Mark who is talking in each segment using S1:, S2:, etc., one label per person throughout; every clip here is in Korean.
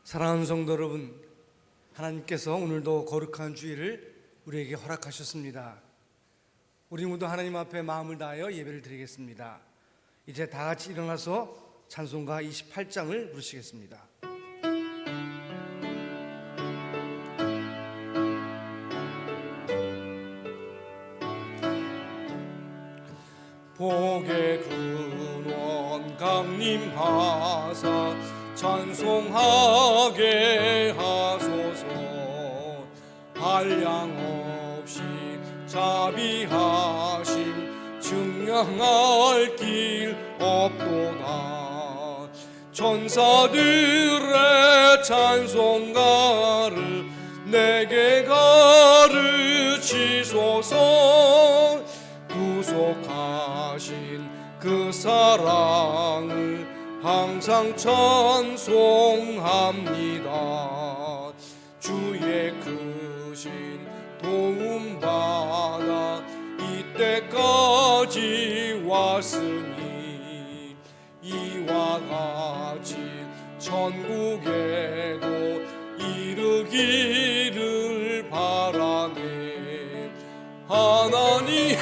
S1: 사랑하는 성도 여러분, 하나님께서 오늘도 거룩한 주일을 우리에게 허락하셨습니다. 우리 모두 하나님 앞에 마음을 다하여 예배를 드리겠습니다. 이제 다 같이 일어나서 찬송가 28장을 부르시겠습니다. 복의 근원 강림하사 찬송하게 하소서. 한량없이 자비하심 증명할 길 없도다. 천사들의 찬송가를 내게 가르치소서. 구속하신 그 사랑을 항상 찬송합니다. 주의 크신 도움받아 이때까지 왔으니 이와 같이 천국에도 이르기를 바라네. 하나님의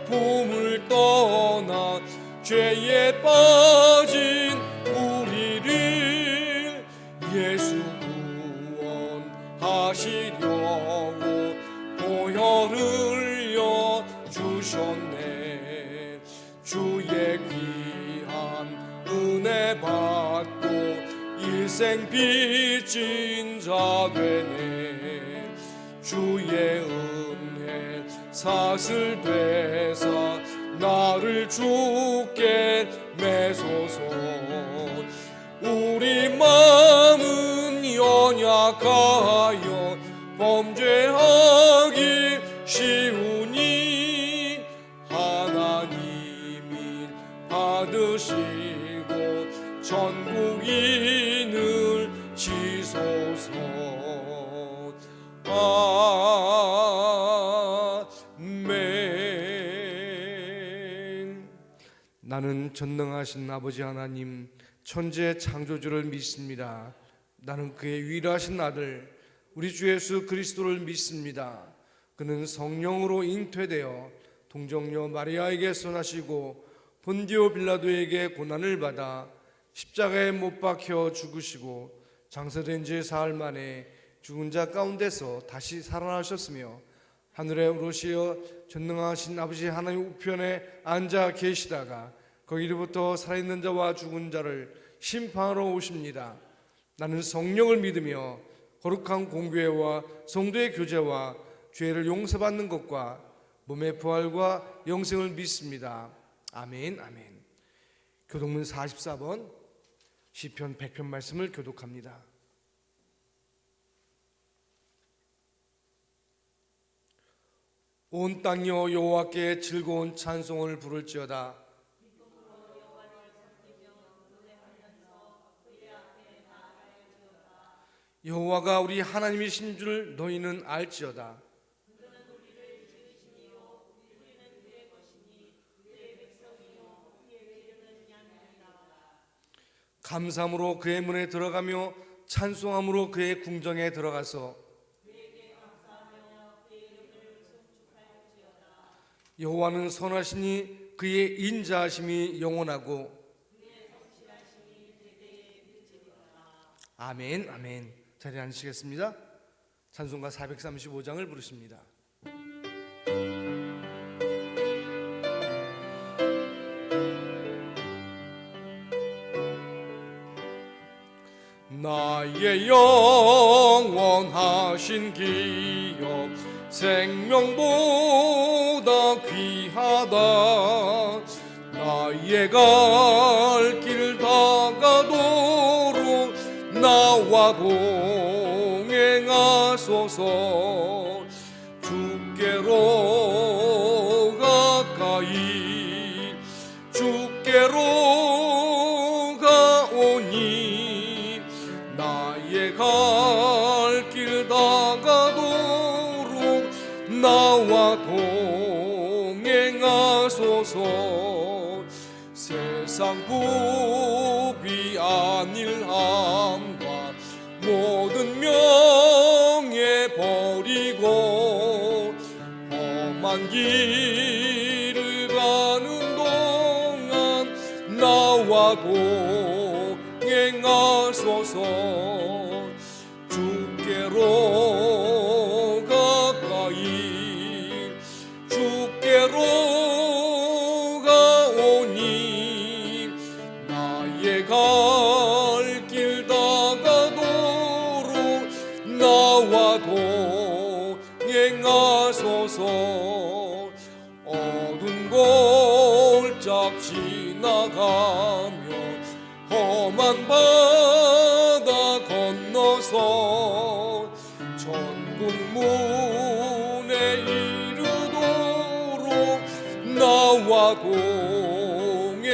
S1: 품을 떠나 죄에 빠진 우리를 예수 구원하시려고 보혈을 여주셨네. 주의 귀한 은혜 받고 일생 빚진 자 되네. 주의 은혜 사슬되사 나를 주께 매소서. 우리 마음은 연약하여 범죄하기 쉬우니 하나님이 받으시고 전국인을 지소서. 나는 전능하신 아버지 하나님 천지의 창조주를 믿습니다. 나는 그의 위대하신 아들 우리 주 예수 그리스도를 믿습니다. 그는 성령으로 잉태되어 동정녀 마리아에게서 나시고 본디오 빌라도에게 고난을 받아 십자가에 못 박혀 죽으시고 장사된 지 사흘 만에 죽은 자 가운데서 다시 살아나셨으며 하늘에 오르시어 전능하신 아버지 하나님 우편에 앉아 계시다가 거기로부터 살아있는 자와 죽은 자를 심판하러 오십니다. 나는 성령을 믿으며 거룩한 공교회와 성도의 교제와 죄를 용서받는 것과 몸의 부활과 영생을 믿습니다. 아멘, 아멘. 교독문 44번 시편 100편 말씀을 교독합니다. 온 땅이여 여호와께 즐거운 찬송을 부를지어다. 여호와가 우리 하나님이신 줄 너희는 알지어다. 감사함으로 그의 문에 들어가며 찬송함으로 그의 궁정에 들어가서 여호와는 선하시니 그의 인자하심이 영원하고 아멘, 아멘. 자리에 앉으시겠습니다. 찬송가 435장을 부르십니다. 나의 영원하신 기업 생명보다 귀하다. 나의 갈 길 다가도록 나와 동행하소서. 주께로 가까이 주께로 가오니 나의 갈 길 다가도록 나와 동행하소서. 세상 부귀 아닐 함과
S2: 길을 가는 동안 나와 동행하소서. 주께로 가까이 주께로 가오니 나의 갈 길 다가도록 나와 동행하소서. 어두운 골짝 지나가며 험한 바다 건너서 천국 문에 이르도록 나와 동행하소서.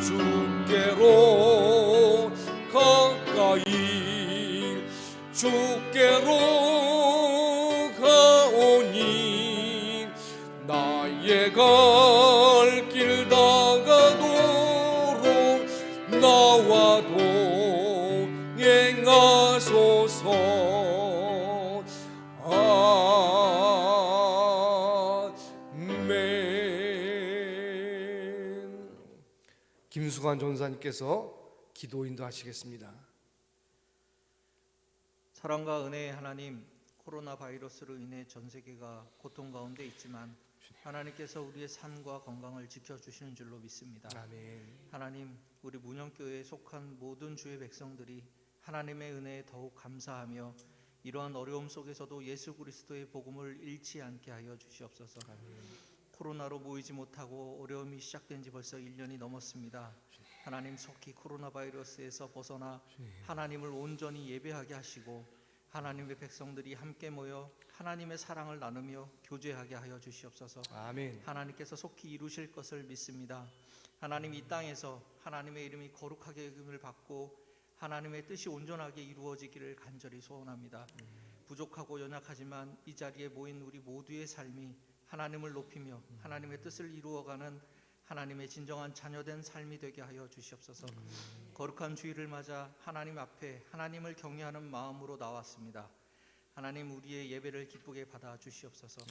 S2: 주께로 가까이 주께로 가오니 나의 갈 길 다가도록 나와 동행하소서. 아멘.
S1: 김수관 전사님께서 기도 인도하시겠습니다.
S3: 사랑과 은혜의 하나님, 코로나 바이러스로 인해 전 세계가 고통 가운데 있지만 하나님께서 우리의 삶과 건강을 지켜주시는 줄로 믿습니다.
S1: 아멘.
S3: 하나님, 우리 문영교회에 속한 모든 주의 백성들이 하나님의 은혜에 더욱 감사하며 이러한 어려움 속에서도 예수 그리스도의 복음을 잃지 않게 하여 주시옵소서. 코로나로 모이지 못하고 어려움이 시작된 지 벌써 1년이 넘었습니다. 하나님, 속히 코로나 바이러스에서 벗어나 하나님을 온전히 예배하게 하시고 하나님의 백성들이 함께 모여 하나님의 사랑을 나누며 교제하게 하여 주시옵소서.
S1: 아멘.
S3: 하나님께서 속히 이루실 것을 믿습니다. 하나님, 이 땅에서 하나님의 이름이 거룩하게 여김을 받고 하나님의 뜻이 온전하게 이루어지기를 간절히 소원합니다. 부족하고 연약하지만 이 자리에 모인 우리 모두의 삶이 하나님을 높이며 하나님의 뜻을 이루어가는 하나님의 진정한 자녀된 삶이 되게 하여 주시옵소서. 거룩한 주일을 맞아 하나님 앞에 하나님을 경외하는 마음으로 나왔습니다. 하나님, 우리의 예배를 기쁘게 받아 주시옵소서.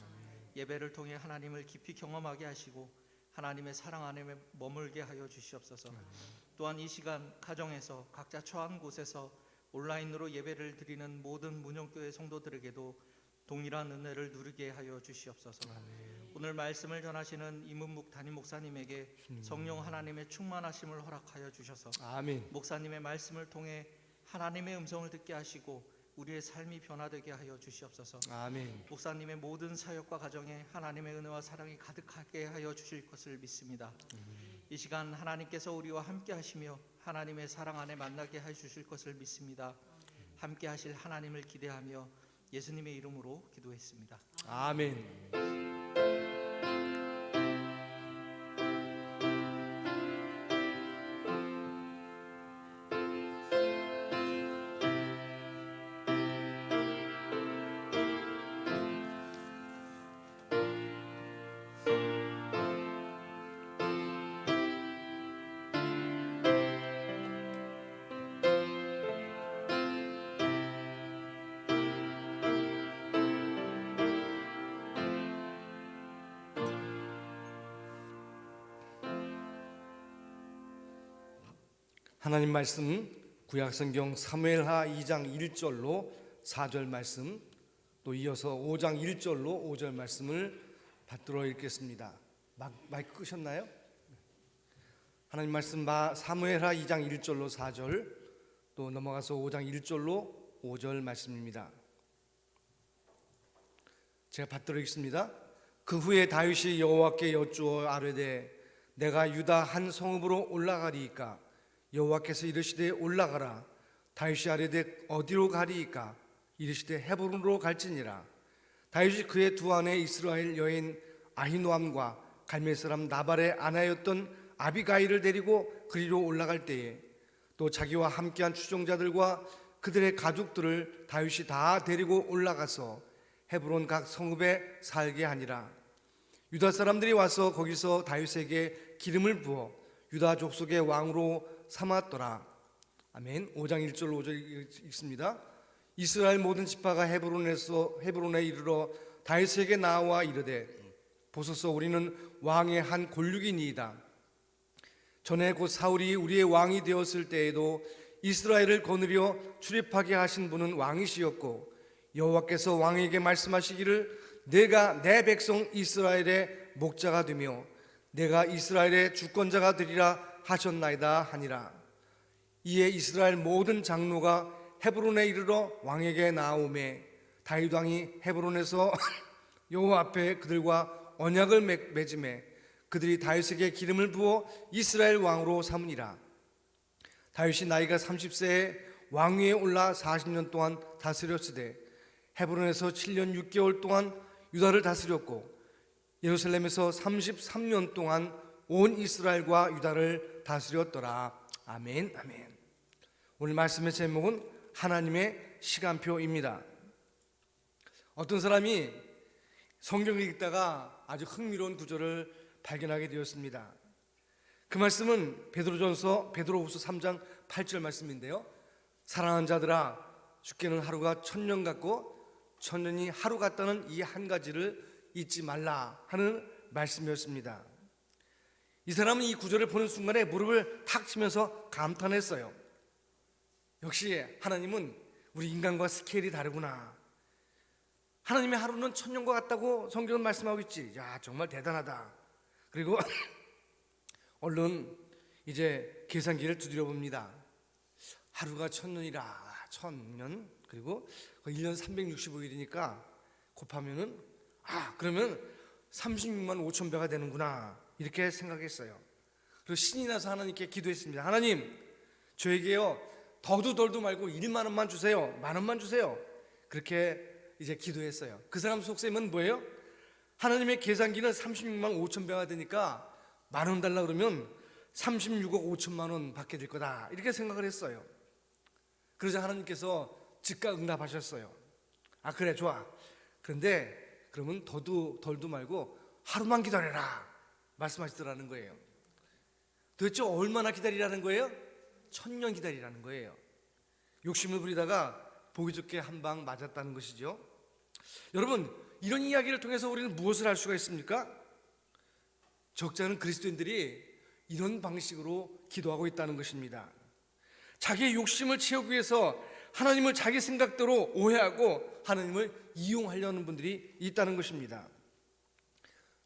S3: 예배를 통해 하나님을 깊이 경험하게 하시고 하나님의 사랑 안에 머물게 하여 주시옵소서. 또한 이 시간 가정에서 각자 처한 곳에서 온라인으로 예배를 드리는 모든 문영교회 성도들에게도 동일한 은혜를 누리게 하여 주시옵소서. 오늘 말씀을 전하시는 이문묵 담임 목사님에게 성령 하나님의 충만하심을 허락하여 주셔서
S1: 아멘.
S3: 목사님의 말씀을 통해 하나님의 음성을 듣게 하시고 우리의 삶이 변화되게 하여 주시옵소서.
S1: 아멘.
S3: 목사님의 모든 사역과 가정에 하나님의 은혜와 사랑이 가득하게 하여 주실 것을 믿습니다. 이 시간 하나님께서 우리와 함께 하시며 하나님의 사랑 안에 만나게 해 주실 것을 믿습니다. 함께 하실 하나님을 기대하며 예수님의 이름으로 기도했습니다.
S1: 아멘. 하나님 말씀 구약성경 사무엘하 2장 1절로 4절 말씀, 또 이어서 5장 1절로 5절 말씀을 받들어 읽겠습니다. 마이크 끄셨나요? 하나님 말씀 사무엘하 2장 1절로 4절, 또 넘어가서 5장 1절로 5절 말씀입니다. 제가 받들어 읽습니다. 그 후에 다윗이 여호와께 여쭈어 아뢰되 내가 유다 한 성읍으로 올라가리이까? 여호와께서 이르시되 올라가라. 다윗이 아뢰되 어디로 가리이까? 이르시되 헤브론으로 갈지니라. 다윗이 그의 두 아내 이스라엘 여인 아히노암과 갈멜 사람 나발의 아내였던 아비가일을 데리고 그리로 올라갈 때에 또 자기와 함께한 추종자들과 그들의 가족들을 다윗이 다 데리고 올라가서 헤브론 각 성읍에 살게 하니라. 유다 사람들이 와서 거기서 다윗에게 기름을 부어 유다 족속의 왕으로 삼았더라. 아멘. 5장 1절 5절 읽습니다. 이스라엘 모든 지파가 헤브론에 이르러 다윗에게 나와 이르되 보소서 우리는 왕의 한 골육이니이다. 전에 곧 사울이 우리의 왕이 되었을 때에도 이스라엘을 거느려 출입하게 하신 분은 왕이시었고 여호와께서 왕에게 말씀하시기를 내가 내 백성 이스라엘의 목자가 되며 내가 이스라엘의 주권자가 되리라 하셨나이다 하니라. 이에 이스라엘 모든 장로가 헤브론에 이르러 왕에게 나아오매 다윗 왕이 헤브론에서 여호와 앞에 그들과 언약을 맺음에 그들이 다윗에게 기름을 부어 이스라엘 왕으로 삼으니라. 다윗이 나이가 30세에 왕위에 올라 40년 동안 다스렸으되 헤브론에서 7년 6개월 동안 유다를 다스렸고 예루살렘에서 33년 동안 온 이스라엘과 유다를 다스렸더라. 아멘. 아멘. 오늘 말씀의 제목은 하나님의 시간표입니다. 어떤 사람이 성경을 읽다가 아주 흥미로운 구절을 발견하게 되었습니다. 그 말씀은 베드로후서 3장 8절 말씀인데요. 사랑하는 자들아 주께는 하루가 1000년 같고 1000년이 하루 같다는 이 한 가지를 잊지 말라 하는 말씀이었습니다. 이 사람은 이 구절을 보는 순간에 무릎을 탁 치면서 감탄했어요. 역시 하나님은 우리 인간과 스케일이 다르구나. 하나님의 하루는 1000년과 같다고 성경은 말씀하고 있지. 야, 정말 대단하다. 그리고 얼른 이제 계산기를 두드려 봅니다. 하루가 1000년이라 1000년 그리고 1년 365일이니까 곱하면은 그러면 36만 5천 배가 되는구나 이렇게 생각했어요. 그리고 신이 나서 하나님께 기도했습니다. 하나님 저에게요 더도 덜도 말고 1만 원만 주세요. 만 원만 주세요. 그렇게 이제 기도했어요. 그 사람 속셈은 뭐예요? 하나님의 계산기는 36만 5천 배가 되니까 만 원 달라 그러면 36억 5천만 원 받게 될 거다 이렇게 생각을 했어요. 그러자 하나님께서 즉각 응답하셨어요. 그래 좋아. 그런데 그러면 더도 덜도 말고 하루만 기다려라 말씀하시더라는 거예요. 도대체 얼마나 기다리라는 거예요? 1000년 기다리라는 거예요. 욕심을 부리다가 보기 좋게 한 방 맞았다는 것이죠. 여러분 이런 이야기를 통해서 우리는 무엇을 알 수가 있습니까? 적지 않은 그리스도인들이 이런 방식으로 기도하고 있다는 것입니다. 자기의 욕심을 채우기 위해서 하나님을 자기 생각대로 오해하고 하나님을 이용하려는 분들이 있다는 것입니다.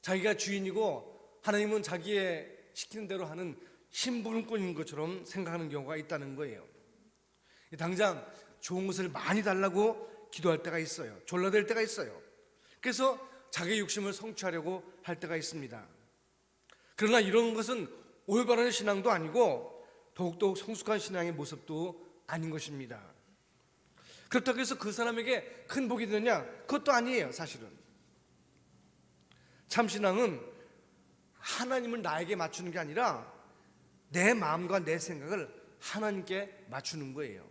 S1: 자기가 주인이고 하나님은 자기의 시키는 대로 하는 심부름꾼인 것처럼 생각하는 경우가 있다는 거예요. 당장 좋은 것을 많이 달라고 기도할 때가 있어요. 졸라댈 때가 있어요. 그래서 자기의 욕심을 성취하려고 할 때가 있습니다. 그러나 이런 것은 올바른 신앙도 아니고 더욱더 성숙한 신앙의 모습도 아닌 것입니다. 그렇다고 해서 그 사람에게 큰 복이 되느냐? 그것도 아니에요. 사실은 참 신앙은 하나님을 나에게 맞추는 게 아니라 내 마음과 내 생각을 하나님께 맞추는 거예요.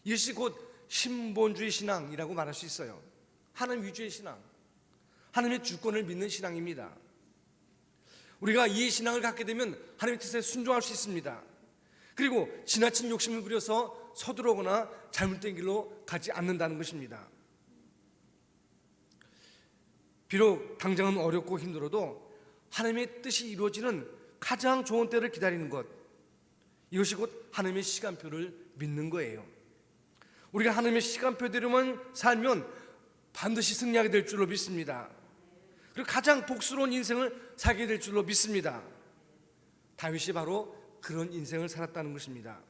S1: 이것이 곧 신본주의 신앙이라고 말할 수 있어요. 하나님 위주의 신앙, 하나님의 주권을 믿는 신앙입니다. 우리가 이 신앙을 갖게 되면 하나님의 뜻에 순종할 수 있습니다. 그리고 지나친 욕심을 부려서 서두르거나 잘못된 길로 가지 않는다는 것입니다. 비록 당장은 어렵고 힘들어도 하나님의 뜻이 이루어지는 가장 좋은 때를 기다리는 것, 이것이 곧 하나님의 시간표를 믿는 거예요. 우리가 하나님의 시간표대로만 살면 반드시 승리하게 될 줄로 믿습니다. 그리고 가장 복스러운 인생을 살게 될 줄로 믿습니다. 다윗이 바로 그런 인생을 살았다는 것입니다.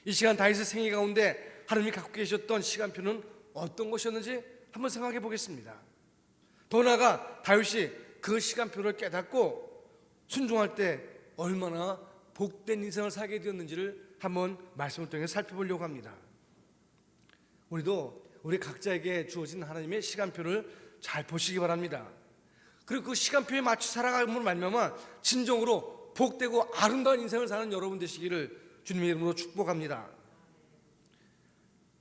S1: 이 시간 다윗의 생애 가운데 하나님이 갖고 계셨던 시간표는 어떤 것이었는지 한번 생각해 보겠습니다. 더 나아가 다윗이 그 시간표를 깨닫고 순종할 때 얼마나 복된 인생을 살게 되었는지를 한번 말씀을 통해 살펴보려고 합니다. 우리도 우리 각자에게 주어진 하나님의 시간표를 잘 보시기 바랍니다. 그리고 그 시간표에 맞춰 살아감으로 말미암아 진정으로 복되고 아름다운 인생을 사는 여러분 되시기를 주님의 이름으로 축복합니다.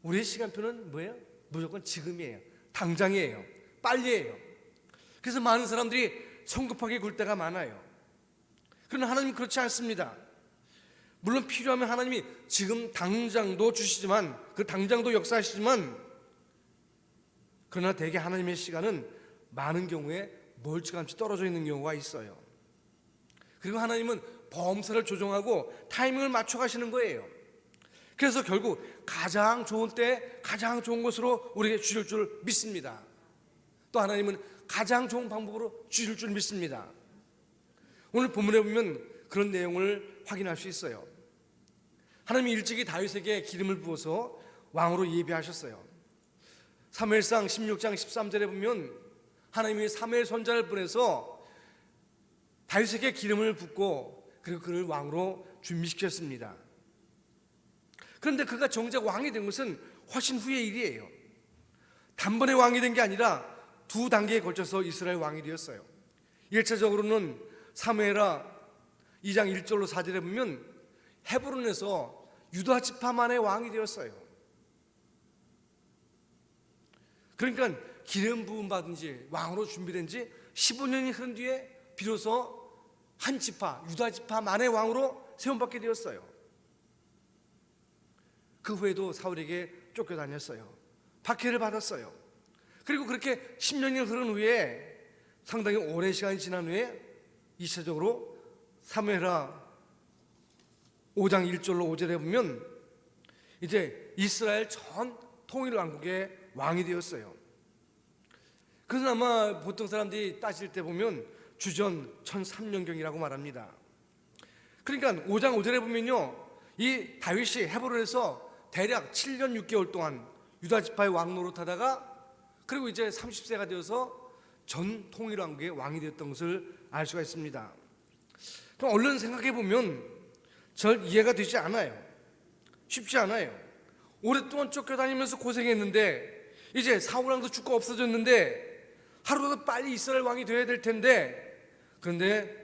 S1: 우리의 시간표는 뭐예요? 무조건 지금이에요. 당장이에요. 빨리예요. 그래서 많은 사람들이 성급하게 굴 때가 많아요. 그러나 하나님은 그렇지 않습니다. 물론 필요하면 하나님이 지금 당장도 주시지만 그 당장도 역사하시지만 그러나 대개 하나님의 시간은 많은 경우에 멀찌감치 떨어져 있는 경우가 있어요. 그리고 하나님은 범사를 조정하고 타이밍을 맞춰 가시는 거예요. 그래서 결국 가장 좋은 때 가장 좋은 것으로 우리에게 주실 줄 믿습니다. 또 하나님은 가장 좋은 방법으로 주실 줄 믿습니다. 오늘 본문에 보면 그런 내용을 확인할 수 있어요. 하나님이 일찍이 다윗에게 기름을 부어서 왕으로 예비하셨어요. 사무엘상 16장 13절에 보면 하나님이 사무엘 선지자를 보내서 다윗에게 기름을 붓고 그리고 그를 왕으로 준비시켰습니다. 그런데 그가 정작 왕이 된 것은 훨씬 후의 일이에요. 단번에 왕이 된 게 아니라 두 단계에 걸쳐서 이스라엘 왕이 되었어요. 1차적으로는 사무엘하 2장 1절로 4절에 보면 헤브론에서 유다 지파만의 왕이 되었어요. 그러니까 기름 부음 받은 지 왕으로 준비된 지 15년이 흐른 뒤에 비로소 한 지파 유다 지파만의 왕으로 세움받게 되었어요. 그 후에도 사울에게 쫓겨다녔어요. 박해를 받았어요. 그리고 그렇게 10년이 흐른 후에 상당히 오랜 시간이 지난 후에 2차적으로 사무엘하 5장 1절로 5절에 보면 이제 이스라엘 전 통일 왕국의 왕이 되었어요. 그래서 아마 보통 사람들이 따질 때 보면 주전 1003년경이라고 말합니다. 그러니까 5장 5절에 보면요, 이 다윗이 헤브론에서 대략 7년 6개월 동안 유다 지파의 왕 노릇하다가 그리고 이제 30세가 되어서 전 통일 왕국의 왕이 되었던 것을 알 수가 있습니다. 그럼 얼른 생각해 보면 절 이해가 되지 않아요. 쉽지 않아요. 오랫동안 쫓겨다니면서 고생했는데 이제 사울 왕도 죽고 없어졌는데 하루라도 빨리 이스라엘 왕이 되어야 될 텐데 그런데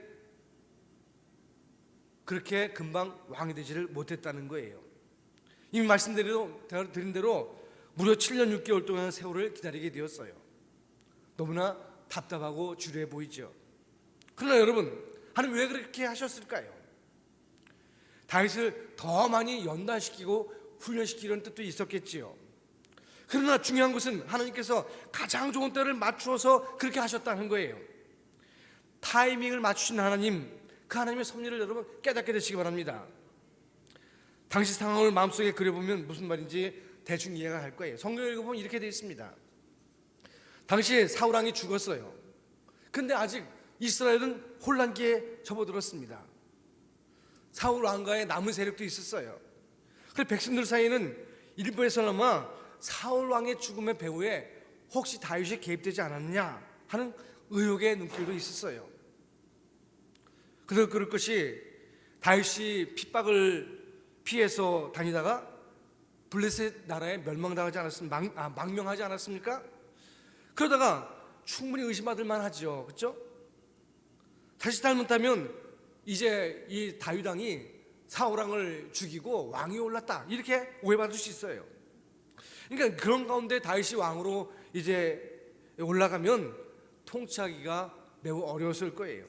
S1: 그렇게 금방 왕이 되지를 못했다는 거예요. 이미 말씀드린 대로 무려 7년 6개월 동안 세월을 기다리게 되었어요. 너무나 답답하고 지루해 보이죠. 그러나 여러분, 하나님 왜 그렇게 하셨을까요? 다윗을 더 많이 연단시키고 훈련시키려는 뜻도 있었겠지요. 그러나 중요한 것은 하나님께서 가장 좋은 때를 맞추어서 그렇게 하셨다는 거예요. 타이밍을 맞추신 하나님, 그 하나님의 섭리를 여러분 깨닫게 되시기 바랍니다. 당시 상황을 마음속에 그려보면 무슨 말인지 대충 이해가 갈 거예요. 성경을 읽어보면 이렇게 되어 있습니다. 당시에 사울 왕이 죽었어요. 근데 아직 이스라엘은 혼란기에 접어들었습니다. 사울 왕가의 남은 세력도 있었어요. 그래서 백성들 사이에는 일부에서나마 사울 왕의 죽음의 배후에 혹시 다윗이 개입되지 않았느냐 하는 의혹의 눈길도 있었어요. 그래서 그럴 것이 다윗이 핍박을 피해서 다니다가 블레셋 나라에 멸망당하지 않았습니까? 망명하지 않았습니까? 그러다가 충분히 의심받을 만하죠. 그렇죠? 다시 잘못하면 이제 이 다윗 왕이 사울 왕을 죽이고 왕이 올랐다 이렇게 오해받을 수 있어요. 그러니까 그런 가운데 다윗이 왕으로 이제 올라가면 통치하기가 매우 어려웠을 거예요.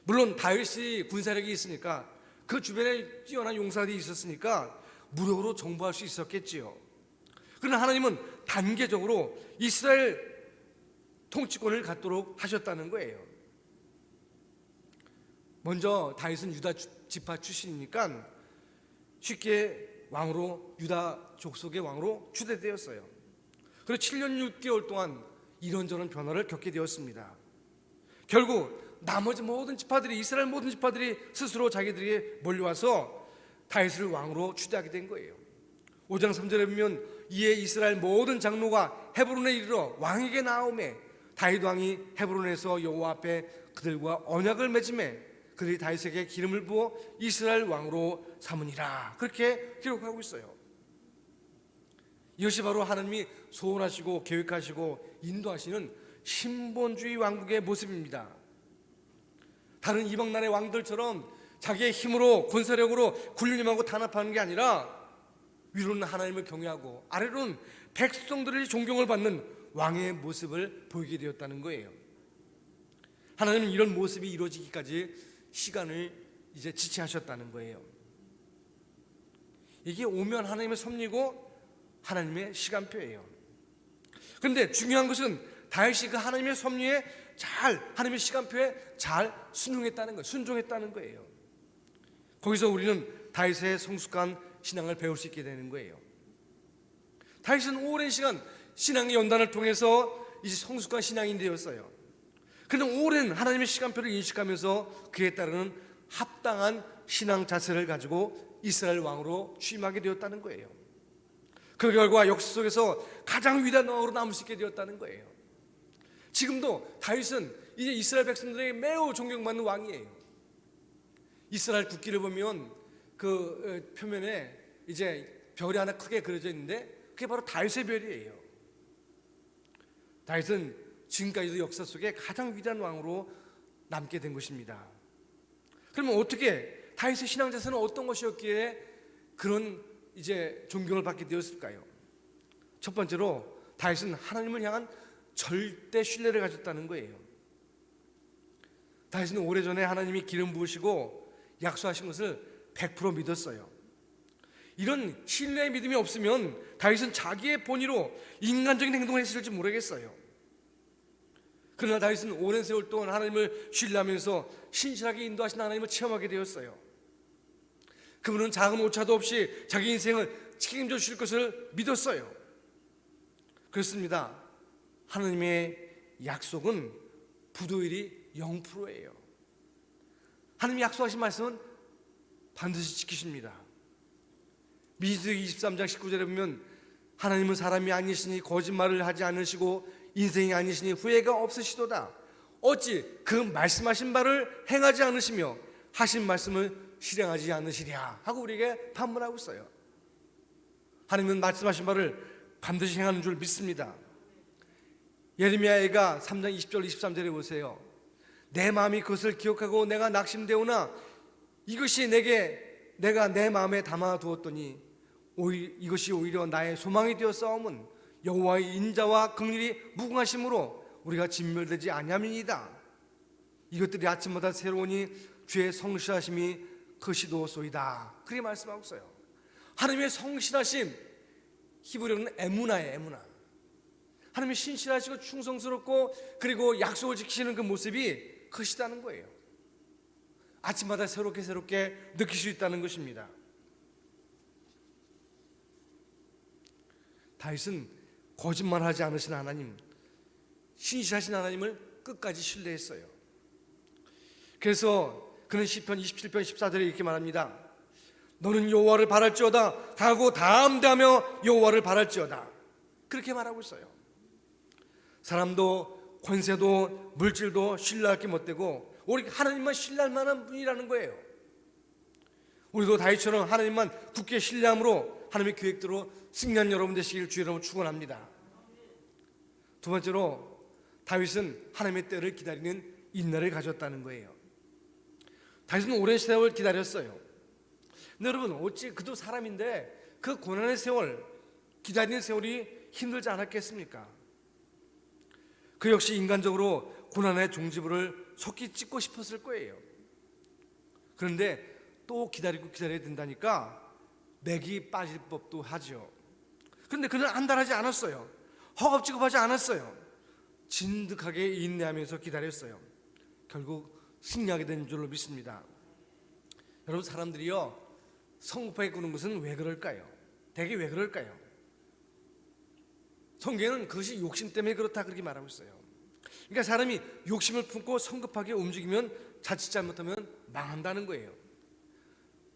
S1: 물론 다윗이 군사력이 있으니까 그 주변에 뛰어난 용사들이 있었으니까 무력으로 정복할 수 있었겠지요. 그러나 하나님은 단계적으로 이스라엘 통치권을 갖도록 하셨다는 거예요. 먼저 다윗은 유다 지파 출신이니까 쉽게 왕으로 유다 족속의 왕으로 추대되었어요. 그리고 7년 6개월 동안 이런저런 변화를 겪게 되었습니다. 결국 나머지 모든 지파들이 이스라엘 모든 지파들이 스스로 자기들에게 몰려와서 다윗을 왕으로 추대하게 된 거예요. 5장 3절에 보면 이에 이스라엘 모든 장로가 헤브론에 이르러 왕에게 나오매 다윗 왕이 헤브론에서 여호와 앞에 그들과 언약을 맺음에 그들이 다윗에게 기름을 부어 이스라엘 왕으로 삼으니라. 그렇게 기록하고 있어요. 이것이 바로 하나님이 소원하시고 계획하시고 인도하시는 신본주의 왕국의 모습입니다. 다른 이방 나라의 왕들처럼 자기의 힘으로 군사력으로 군림하고 탄압하는 게 아니라 위로는 하나님을 경외하고 아래로는 백성들의 존경을 받는 왕의 모습을 보이게 되었다는 거예요. 하나님은 이런 모습이 이루어지기까지 시간을 이제 지체하셨다는 거예요. 이게 오면 하나님의 섭리고 하나님의 시간표예요. 그런데 중요한 것은 다윗이 그 하나님의 섭리에 잘, 하나님의 시간표에 잘 순종했다는 거예요. 순종했다는 거예요. 거기서 우리는 다윗의 성숙한 신앙을 배울 수 있게 되는 거예요. 다윗은 오랜 시간 신앙의 연단을 통해서 이제 성숙한 신앙인이 되었어요. 그는 오랜 하나님의 시간표를 인식하면서 그에 따르는 합당한 신앙 자세를 가지고 이스라엘 왕으로 취임하게 되었다는 거예요. 그 결과 역사 속에서 가장 위대한 왕으로 남을 수 있게 되었다는 거예요. 지금도 다윗은 이제 이스라엘 백성들에게 매우 존경받는 왕이에요. 이스라엘 국기를 보면 그 표면에 이제 별이 하나 크게 그려져 있는데 그게 바로 다윗의 별이에요. 다윗은 지금까지도 역사 속에 가장 위대한 왕으로 남게 된 것입니다. 그러면 어떻게 다윗의 신앙 자세는 어떤 것이었기에 그런 이제 존경을 받게 되었을까요? 첫 번째로 다윗은 하나님을 향한 절대 신뢰를 가졌다는 거예요. 다윗은 오래전에 하나님이 기름 부으시고 약속하신 것을 100% 믿었어요. 이런 신뢰의 믿음이 없으면 다윗은 자기의 본의로 인간적인 행동을 했을지 모르겠어요. 그러나 다윗은 오랜 세월 동안 하나님을 신뢰하면서 신실하게 인도하신 하나님을 체험하게 되었어요. 그분은 작은 오차도 없이 자기 인생을 책임져 주실 것을 믿었어요. 그렇습니다. 하나님의 약속은 부도일이 0%예요. 하나님이 약속하신 말씀은 반드시 지키십니다. 민수기 23장 19절에 보면 하나님은 사람이 아니시니 거짓말을 하지 않으시고 인생이 아니시니 후회가 없으시도다. 어찌 그 말씀하신 바를 행하지 않으시며 하신 말씀을 실행하지 않으시랴 하고 우리에게 반문하고 있어요. 하나님은 말씀하신 바를 반드시 행하는 줄 믿습니다. 예레미야가 3장 20절 23절에 보세요. 내 마음이 그것을 기억하고 내가 낙심되오나 이것이 내가 내 마음에 담아두었더니 이것이 오히려 나의 소망이 되어 싸움은 여호와의 인자와 긍휼이 무궁하심으로 우리가 진멸되지 아니함이니이다. 이것들이 아침마다 새로우니 주의 성실하심이 크시도소이다. 그렇게 말씀하고 있어요. 하나님의 성실하심, 히브리어는 에무나예요. 에무나. 하나님이 신실하시고 충성스럽고 그리고 약속을 지키시는 그 모습이 크시다는 거예요. 아침마다 새롭게 느낄 수 있다는 것입니다. 다윗은 거짓말하지 않으신 하나님, 신실하신 하나님을 끝까지 신뢰했어요. 그래서 그는 시편 27편 14절에 이렇게 말합니다. 너는 여호와를 바랄지어다 하고 담대하며 여호와를 바랄지어다. 그렇게 말하고 있어요. 사람도 권세도 물질도 신뢰할 게 못되고 오직 하나님만 신뢰할 만한 분이라는 거예요. 우리도 다윗처럼 하나님만 굳게 신뢰함으로 하나님의 계획대로 승리한 여러분 되시길 주의 이름으로 축원합니다. 두 번째로 다윗은 하나님의 때를 기다리는 인내를 가졌다는 거예요. 다윗은 오랜 세월 기다렸어요. 근데 여러분 어찌 그도 사람인데 그 고난의 세월, 기다리는 세월이 힘들지 않았겠습니까? 그 역시 인간적으로 고난의 종지부를 속히 찍고 싶었을 거예요. 그런데 또 기다리고 기다려야 된다니까 맥이 빠질 법도 하죠. 그런데 그는 안달하지 않았어요. 허겁지겁하지 않았어요. 진득하게 인내하면서 기다렸어요. 결국 승리하게 된 줄로 믿습니다. 여러분 사람들이요 성급하게 구는 것은 왜 그럴까요? 대개 왜 그럴까요? 성경은 그것이 욕심 때문에 그렇다 그렇게 말하고 있어요. 그러니까 사람이 욕심을 품고 성급하게 움직이면 자칫 잘못하면 망한다는 거예요.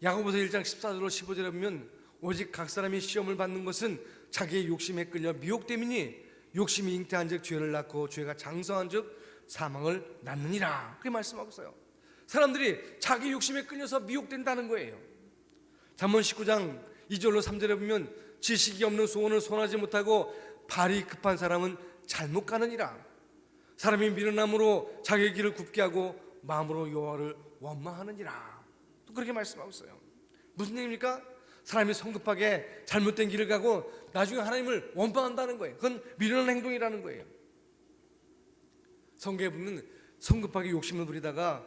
S1: 야고보서 1장 14절로 15절에 보면 오직 각 사람이 시험을 받는 것은 자기의 욕심에 끌려 미혹됨이니 욕심이 잉태한 즉 죄를 낳고 죄가 장성한 즉 사망을 낳느니라. 그렇게 말씀하고 있어요. 사람들이 자기 욕심에 끌려서 미혹된다는 거예요. 잠언 19장 2절로 3절에 보면 지식이 없는 소원을 손하지 못하고 발이 급한 사람은 잘못 가느니라. 사람이 미련함으로 자기의 길을 굽게 하고 마음으로 여호와를 원망하느니라. 또 그렇게 말씀하고 있어요. 무슨 얘기입니까? 사람이 성급하게 잘못된 길을 가고 나중에 하나님을 원망한다는 거예요. 그건 미련한 행동이라는 거예요. 성경에 보면 성급하게 욕심을 부리다가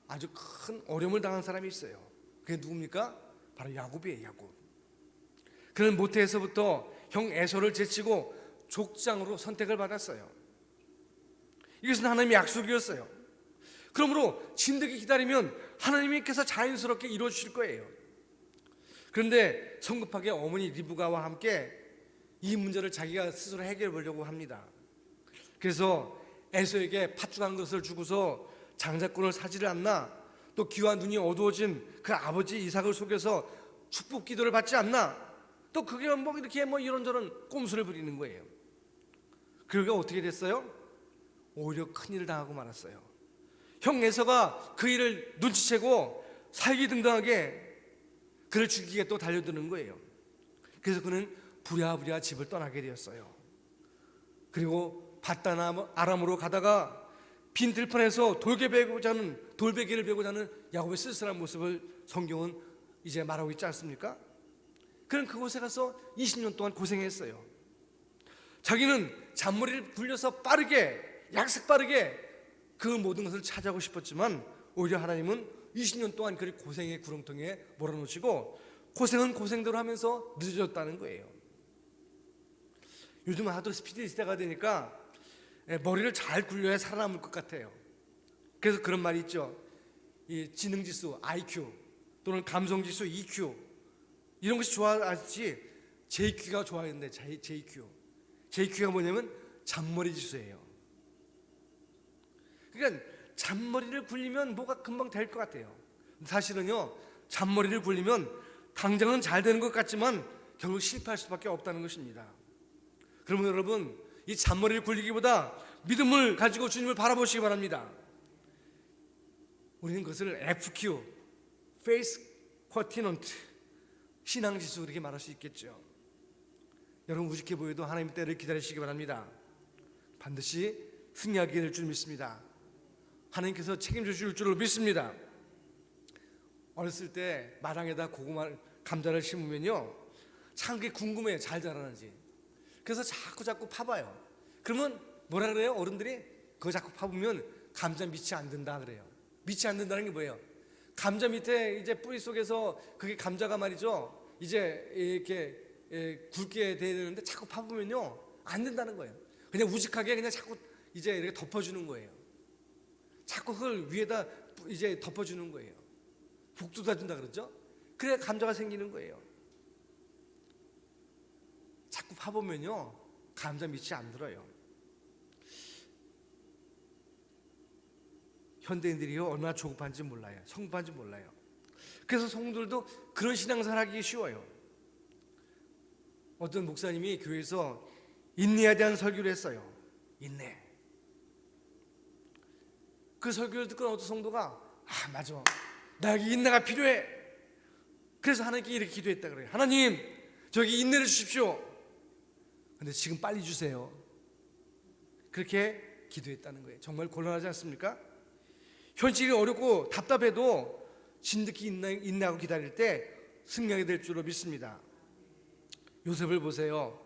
S1: 아주 큰 어려움을 당한 사람이 있어요. 그게 누굽니까? 바로 야곱이에요. 야곱. 그는 모태에서부터 형 에서를 제치고 족장으로 선택을 받았어요. 이것은 하나님의 약속이었어요. 그러므로 진득이 기다리면 하나님께서 자연스럽게 이루어 주실 거예요. 그런데 성급하게 어머니 리브가와 함께 이 문제를 자기가 스스로 해결해 보려고 합니다. 그래서 에서에게 팥죽 것을 주고서 장자권을 사지를 않나, 또 귀와 눈이 어두워진 그 아버지 이삭을 속여서 축복 기도를 받지 않나, 또 그게 이렇게 이런저런 꼼수를 부리는 거예요. 그러니까 어떻게 됐어요? 오히려 큰일을 당하고 말았어요. 형 에서가 그 일을 눈치채고 살기등등하게 그를 죽이게 또 달려드는 거예요. 그래서 그는 부랴부랴 집을 떠나게 되었어요. 그리고 바단 아람으로 가다가 빈 들판에서 돌베개를 베고 자는 야곱의 쓸쓸한 모습을 성경은 이제 말하고 있지 않습니까? 그는 그곳에 가서 20년 동안 고생했어요. 자기는 잔머리를 굴려서 약삭 빠르게 그 모든 것을 차지하고 싶었지만 오히려 하나님은 20년 동안 그를 고생의 구렁텅이에 몰아놓으시고 고생은 고생대로 하면서 늦어졌다는 거예요. 요즘 하도 스피드 시대가 되니까 머리를 잘 굴려야 살아남을 것 같아요. 그래서 그런 말이 있죠. 이 지능지수 IQ 또는 감성지수 EQ 이런 것이 좋아하듯이 JQ가 좋아야 되는데 JQ가 뭐냐면 잔머리 지수예요. 그러니까 잔머리를 굴리면 뭐가 금방 될 것 같아요. 사실은요, 잔머리를 굴리면 당장은 잘 되는 것 같지만 결국 실패할 수밖에 없다는 것입니다. 그러면 여러분, 이 잔머리를 굴리기보다 믿음을 가지고 주님을 바라보시기 바랍니다. 우리는 그것을 FQ, Faith Quotient, 신앙지수 그렇게 말할 수 있겠죠. 여러분, 우직해 보여도 하나님의 때를 기다리시기 바랍니다. 반드시 승리하게 될 줄 믿습니다. 하나님께서 책임져 줄 줄을 믿습니다. 어렸을 때 마당에다 감자를 심으면요, 참 그게 궁금해요. 잘 자라는지. 그래서 자꾸 파봐요. 그러면 뭐라 그래요? 어른들이 그거 자꾸 파보면 감자 밑이 안 든다 그래요. 밑이 안 든다는 게 뭐예요? 감자 밑에 이제 뿌리 속에서 그게 감자가 말이죠, 이제 이렇게 굵게 돼야 되는데 자꾸 파보면요 안 된다는 거예요. 그냥 우직하게 그냥 자꾸 이제 이렇게 덮어주는 거예요. 자꾸 그걸 위에다 이제 덮어주는 거예요. 북돋아준다 그러죠? 그래야 감자가 생기는 거예요. 자꾸 파보면요 감자 밑이 안 들어요. 현대인들이요 얼마나 조급한지 몰라요. 성급한지 몰라요. 그래서 성도들도 그런 신앙생활 하기 쉬워요. 어떤 목사님이 교회에서 인내에 대한 설교를 했어요. 인내. 그 설교를 듣고 어떤 성도가 맞아, 나에게 인내가 필요해. 그래서 하나님께 이렇게 기도했다 그래요. 하나님, 저에게 인내를 주십시오. 근데 지금 빨리 주세요. 그렇게 기도했다는 거예요. 정말 곤란하지 않습니까? 현실이 어렵고 답답해도 진득히 인내하고 기다릴 때 승리하게 될 줄로 믿습니다. 요셉을 보세요.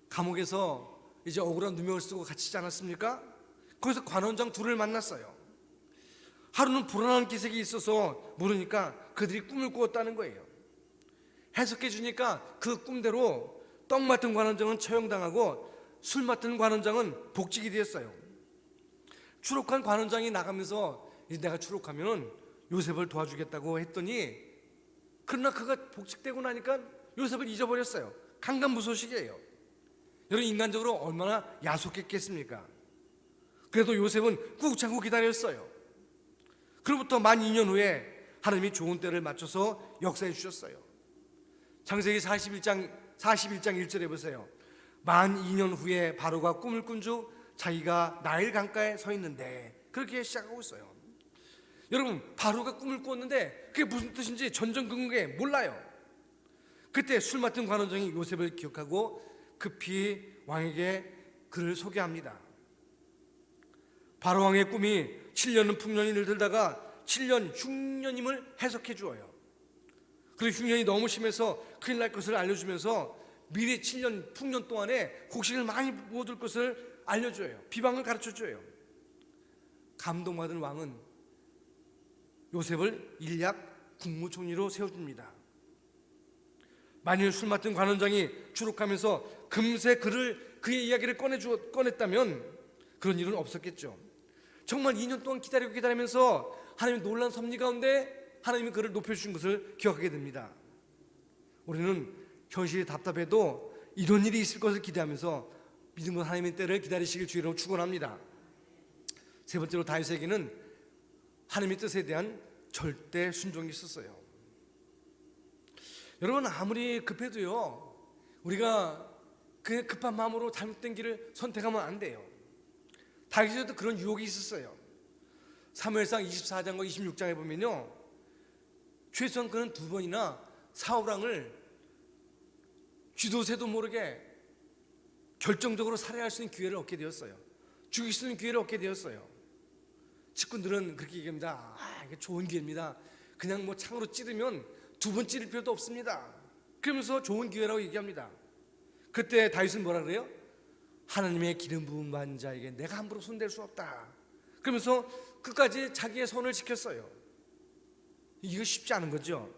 S1: 감옥에서 이제 억울한 누명을 쓰고 갇히지 않았습니까? 거기서 관원장 둘을 만났어요. 하루는 불안한 기색이 있어서 모르니까 그들이 꿈을 꾸었다는 거예요. 해석해 주니까 그 꿈대로 떡 맡은 관원장은 처형당하고 술 맡은 관원장은 복직이 되었어요. 추록한 관원장이 나가면서 이제 내가 추록하면 요셉을 도와주겠다고 했더니, 그러나 그가 복직되고 나니까 요셉을 잊어버렸어요. 강간무소식이에요. 여러분, 인간적으로 얼마나 야속했겠습니까? 그래도 요셉은 꾹 참고 기다렸어요. 그로부터 만 2년 후에 하나님이 좋은 때를 맞춰서 역사해 주셨어요. 창세기 41장 1절에 보세요. 만 2년 후에 바로가 꿈을 꾼 주 자기가 나일 강가에 서 있는데, 그렇게 시작하고 있어요. 여러분, 바로가 꿈을 꾸었는데 그게 무슨 뜻인지 전전긍긍에 몰라요. 그때 술 맡은 관원장이 요셉을 기억하고 급히 왕에게 그를 소개합니다. 바로 왕의 꿈이 7년은 풍년이 들다가 7년 흉년임을 해석해 주어요. 그리고 흉년이 너무 심해서 큰일 날 것을 알려주면서 미래 7년 풍년 동안에 곡식을 많이 못 얻을 것을 알려줘요. 비방을 가르쳐줘요. 감동받은 왕은 요셉을 일약 국무총리로 세워줍니다. 만일 술 맡은 관원장이 추록하면서 금세 그를 그의 이야기를 꺼냈다면 그런 일은 없었겠죠. 정말 2년 동안 기다리면서 하나님의 놀라운 섭리 가운데 하나님이 그를 높여주신 것을 기억하게 됩니다. 우리는 현실이 답답해도 이런 일이 있을 것을 기대하면서 믿음으로 하나님의 때를 기다리시길 주의로 축원합니다. 세 번째로 다윗에게는 하나님의 뜻에 대한 절대 순종이 있었어요. 여러분, 아무리 급해도요, 우리가 그 급한 마음으로 잘못된 길을 선택하면 안 돼요. 다윗에도 그런 유혹이 있었어요. 사무엘상 24장과 26장에 보면요, 최소한 그는 2번이나 사울왕을 쥐도 새도 모르게 결정적으로 살해할 수 있는 기회를 얻게 되었어요. 죽일 수 있는 기회를 얻게 되었어요. 측근들은 그렇게 얘기합니다. 이게 좋은 기회입니다. 그냥 뭐 창으로 찌르면 2번 찌를 필요도 없습니다. 그러면서 좋은 기회라고 얘기합니다. 그때 다윗은 뭐라 그래요? 하나님의 기름 부은 받은 자에게 내가 함부로 손댈 수 없다. 그러면서 끝까지 자기의 선을 지켰어요. 이거 쉽지 않은 거죠.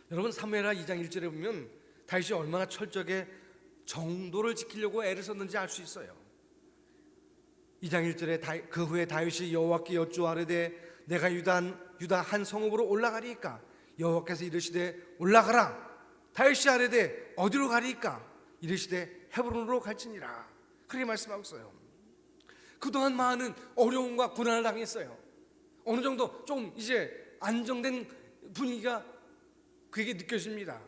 S1: 여러분, 사무엘하 2장 1절에 보면 다윗이 얼마나 철저하게 정도를 지키려고 애를 썼는지 알 수 있어요. 2장 1절에 그 후에 다윗이 여호와께 여쭈아르되 내가 유다 한 성읍으로 올라가리이까? 여호와께서 이르시되 올라가라. 다윗이 아뢰되 어디로 가리이까? 이르시되 헤브론으로 갈지니라. 그렇게 말씀하고 있어요. 그동안 많은 어려움과 고난을 당했어요. 어느 정도 좀 이제 안정된 분위기가 그에게 느껴집니다.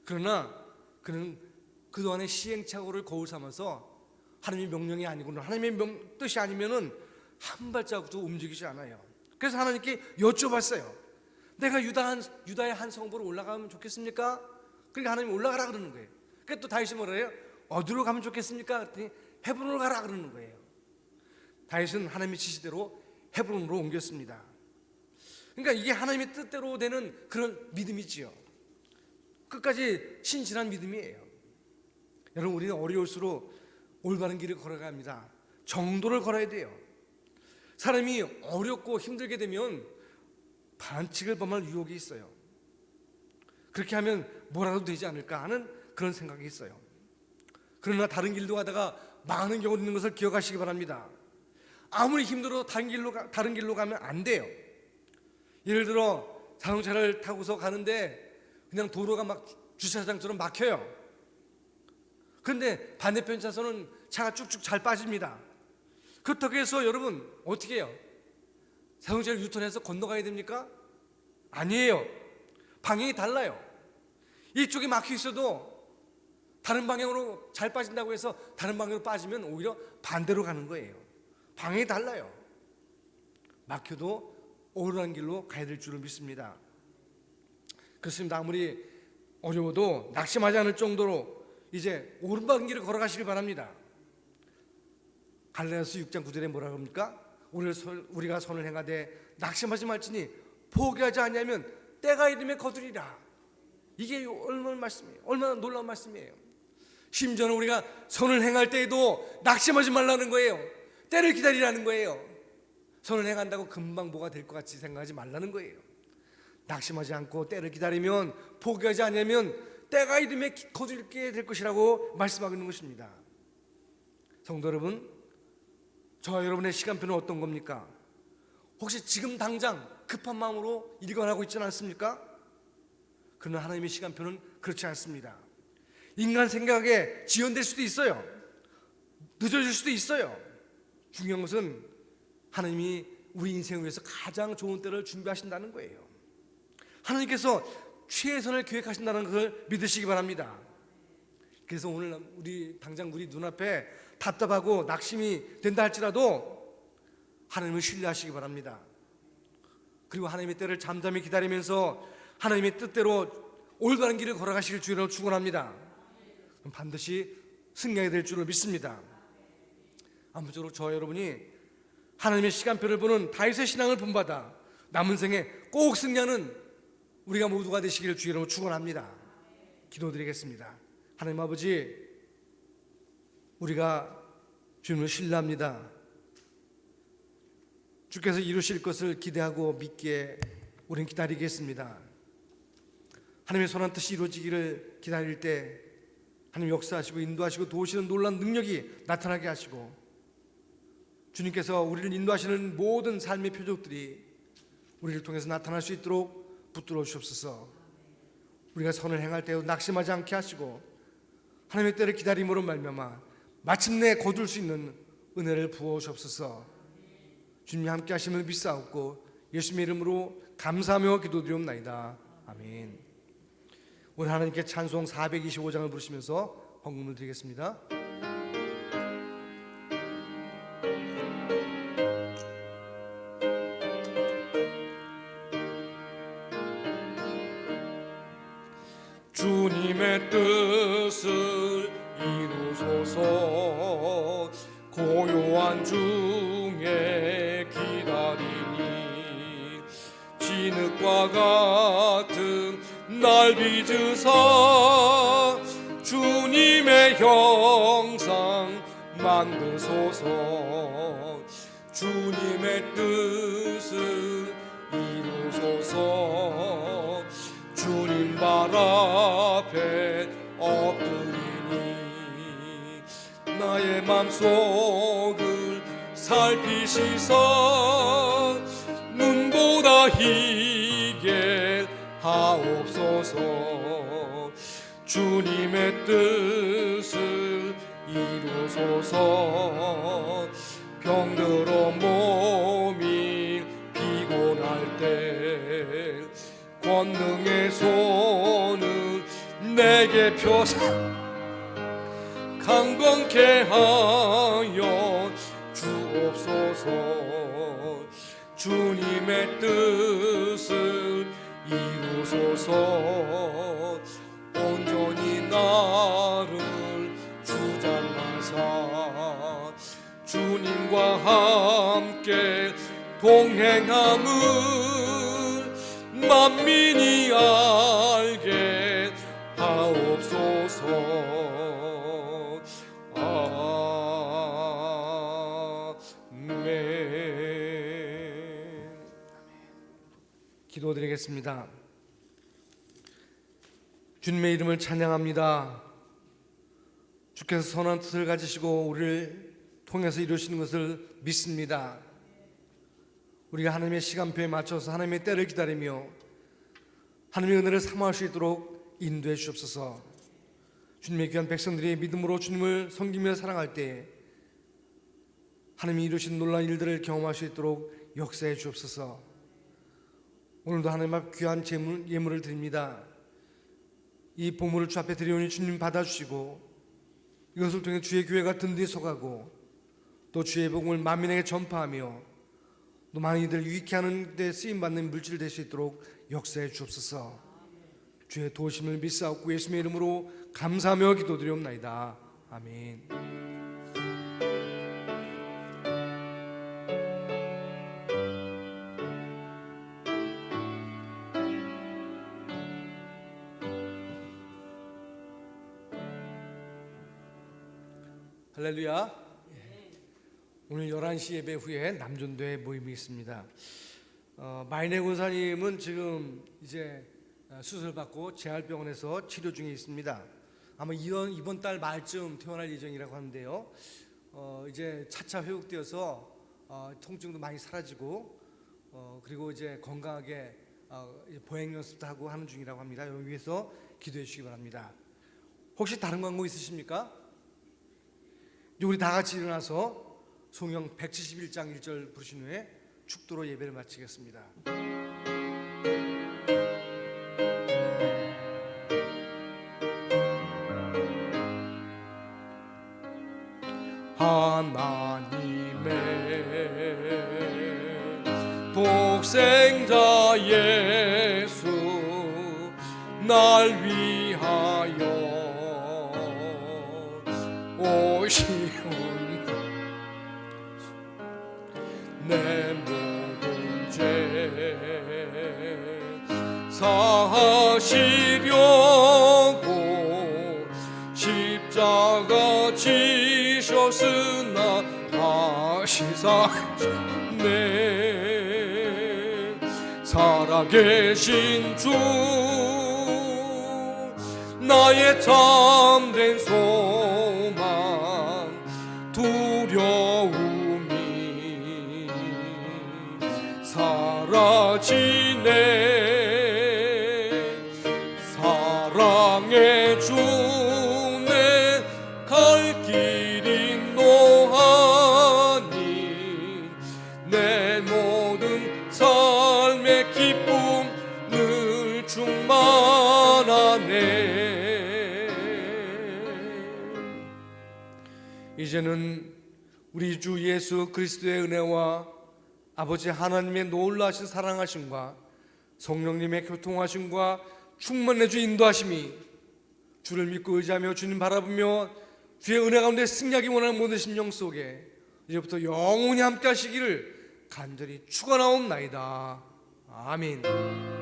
S1: 그러나 그는 그동안의 시행착오를 거울 삼아서 하나님의 명령이 아니고는 하나님의 뜻이 아니면은 한 발자국도 움직이지 않아요. 그래서 하나님께 여쭤봤어요. 내가 유다의 한 성읍으로 올라가면 좋겠습니까? 그러니까 하나님이 올라가라 그러는 거예요. 그러니까 또 다윗이 뭐라 해요? 어디로 가면 좋겠습니까? 그랬더니 헤브론으로 가라 그러는 거예요. 다윗은 하나님의 지시대로 헤브론으로 옮겼습니다. 그러니까 이게 하나님의 뜻대로 되는 그런 믿음이지요. 끝까지 신실한 믿음이에요. 여러분, 우리는 어려울수록 올바른 길을 걸어가야 합니다. 정도를 걸어야 돼요. 사람이 어렵고 힘들게 되면 반칙을 범할 유혹이 있어요. 그렇게 하면 뭐라도 되지 않을까 하는 그런 생각이 있어요. 그러나 다른 길로 가다가 망하는 경우도 있는 것을 기억하시기 바랍니다. 아무리 힘들어도 다른 길로 가면 안 돼요. 예를 들어 자동차를 타고서 가는데 그냥 도로가 막 주차장처럼 막혀요. 그런데 반대편 차선은 차가 쭉쭉 잘 빠집니다. 그렇다고 해서 여러분 어떻게 해요? 자동차를 유턴해서 건너가야 됩니까? 아니에요. 방향이 달라요. 이쪽이 막혀 있어도 다른 방향으로 잘 빠진다고 해서 다른 방향으로 빠지면 오히려 반대로 가는 거예요. 방향이 달라요. 막혀도 오르는 길로 가야 될 줄을 믿습니다. 그렇습니다. 아무리 어려워도 낙심하지 않을 정도로 이제 오른방 길을 걸어가시길 바랍니다. 갈라디아서 6장 9절에 뭐라고 합니까? 우리가 선을 행하되 낙심하지 말지니 포기하지 않냐면 때가 이름에 거두리라. 이게 얼마나 말씀이에요. 얼마나 놀라운 말씀이에요. 심지어는 우리가 선을 행할 때에도 낙심하지 말라는 거예요. 때를 기다리라는 거예요. 선을 행한다고 금방 뭐가 될 것 같이 생각하지 말라는 거예요. 낙심하지 않고 때를 기다리면, 포기하지 않으면 때가 이름에 거두게 될 것이라고 말씀하고 있는 것입니다. 성도 여러분, 저와 여러분의 시간표는 어떤 겁니까? 혹시 지금 당장 급한 마음으로 일관하고 있지는 않습니까? 그러나 하나님의 시간표는 그렇지 않습니다. 인간 생각에 지연될 수도 있어요. 늦어질 수도 있어요. 중요한 것은 하나님이 우리 인생을 위해서 가장 좋은 때를 준비하신다는 거예요. 하나님께서 최선을 계획하신다는 것을 믿으시기 바랍니다. 그래서 오늘 당장 우리 눈앞에 답답하고 낙심이 된다 할지라도 하나님을 신뢰하시기 바랍니다. 그리고 하나님의 때를 잠잠히 기다리면서 하나님의 뜻대로 올바른 길을 걸어가시길 주로 축원합니다. 그럼 반드시 승리하게 될 줄을 믿습니다. 아무쪼록 저와 여러분이 하나님의 시간표를 보는 다윗의 신앙을 본받아 남은 생에 꼭 승리하는 우리가 모두가 되시기를 주로 축원합니다. 기도드리겠습니다. 하나님 아버지, 우리가 주님을 신뢰합니다. 주께서 이루실 것을 기대하고 믿기에 우리는 기다리겠습니다. 하나님의 선한 뜻이 이루어지기를 기다릴 때 하나님 역사하시고 인도하시고 도우시는 놀라운 능력이 나타나게 하시고, 주님께서 우리를 인도하시는 모든 삶의 표적들이 우리를 통해서 나타날 수 있도록 붙들어 주옵소서. 우리가 선을 행할 때에도 낙심하지 않게 하시고 하나님의 때를 기다림으로 말미암아 마침내 거둘 수 있는 은혜를 부어 주옵소서. 주님이 함께 하시면 믿사옵고 예수님의 이름으로 감사하며 기도드리옵나이다. 아멘. 오늘 하나님께 찬송 425장을 부르시면서 헌금을 드리겠습니다.
S2: 주님의 뜻을 이루소서. 고요한 중에 기다리니 진흙과 같은 날 빚으사 주님의 형상 만드소서. 주님의 뜻을 이루소서. 주님 발 앞에 엎드리니 나의 맘속을 살피시사 눈보다 희게 하옵소서. 주님의 뜻을 이루소서. 병들어 몸이 피곤할 때 권능의 손을 내게 펴사 강건케 하여 주옵소서. 주님의 뜻을 이루소서. 온전히 나를 주장하사 주님과 함께 동행함을 만민이 알게 하옵소서. 아멘.
S1: 기도드리겠습니다. 주님의 이름을 찬양합니다. 주께서 선한 뜻을 가지시고 우리를 통해서 이루시는 것을 믿습니다. 우리가 하나님의 시간표에 맞춰서 하나님의 때를 기다리며 하나님의 은혜를 사모할 수 있도록 인도해 주옵소서. 주님의 귀한 백성들이 믿음으로 주님을 섬기며 사랑할 때 하나님이 이루신 놀라운 일들을 경험할 수 있도록 역사해 주옵소서. 오늘도 하나님 앞 귀한 예물을 드립니다. 이 보물을 주 앞에 드리오니 주님 받아주시고 이것을 통해 주의 교회가 든든히 서가고 또 주의 복음을 만민에게 전파하며 또 많은 이들을 유익케 하는 데 쓰임받는 물질 될 수 있도록 역사해 주옵소서. 주의 도우심을 믿사옵고 예수님의 이름으로 감사하며 기도드리옵나이다. 아멘. 할렐루야. 오늘 11시 예배 후에 남존도에 모임이 있습니다. 마이네 권사님은 지금 이제 수술받고 재활병원에서 치료 중에 있습니다. 아마 이번 달 말쯤 퇴원할 예정이라고 하는데요. 이제 차차 회복되어서 통증도 많이 사라지고 그리고 이제 건강하게 보행 연습도 하고 하는 중이라고 합니다. 여러분 위해서 기도해 주시기 바랍니다. 혹시 다른 광고 있으십니까? 우리 다 같이 일어나서 송영 171장 1절 부르신 후에 축도로 예배를 마치겠습니다.
S2: 하나님의 독생자 예수 날 위하여 오시온 내 모든 죄 사하시려고 십자가 지셨으나 다시 사셨네. 살아계신 주 나의 참된 소망 두려움이 사라지네. 사랑의 주내 갈 길이 노하니 내 모든 삶의 기쁨 늘 충만하네.
S1: 이제는 우리 주 예수 그리스도의 은혜와 아버지 하나님의 놀라신 사랑하심과 성령님의 교통하심과 충만해 주 인도하심이 주를 믿고 의지하며 주님 바라보며 주의 은혜 가운데 승리하기 원하는 모든 심령 속에 이제부터 영원히 함께 하시기를 간절히 축원하옵나이다. 아멘.